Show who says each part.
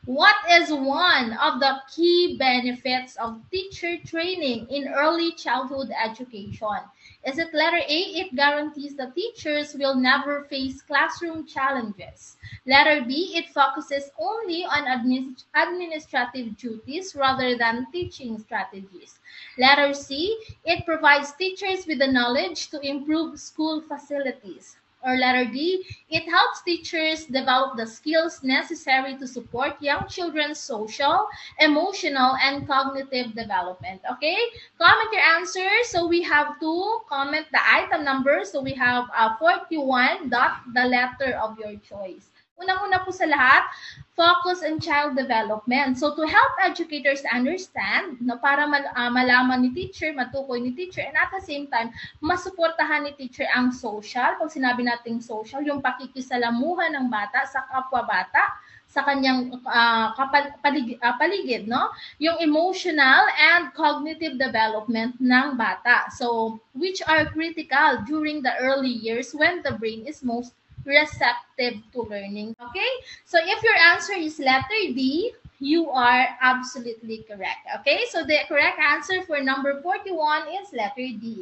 Speaker 1: What is one of the key benefits of teacher training in early childhood education? Is it letter A? It guarantees the teachers will never face classroom challenges. Letter B, it focuses only on administrative duties rather than teaching strategies. Letter C, it provides teachers with the knowledge to improve school facilities. Or letter D, it helps teachers develop the skills necessary to support young children's social, emotional, and cognitive development. Okay? Comment your answer. So we have to comment the item number. So we have 41 dot the letter of your choice. Unang-una po sa lahat, focus on child development. So to help educators understand, no, para malaman ni teacher, matukoy ni teacher, and at the same time, masuportahan ni teacher ang social. Pag sinabi nating social, yung pakikisalamuhan ng bata sa kapwa-bata, sa kanyang paligid, no? Yung emotional and cognitive development ng bata. So, which are critical during the early years when the brain is most receptive to learning. Okay? So, if your answer is letter D, you are absolutely correct. Okay? So, the correct answer for number 41 is letter D.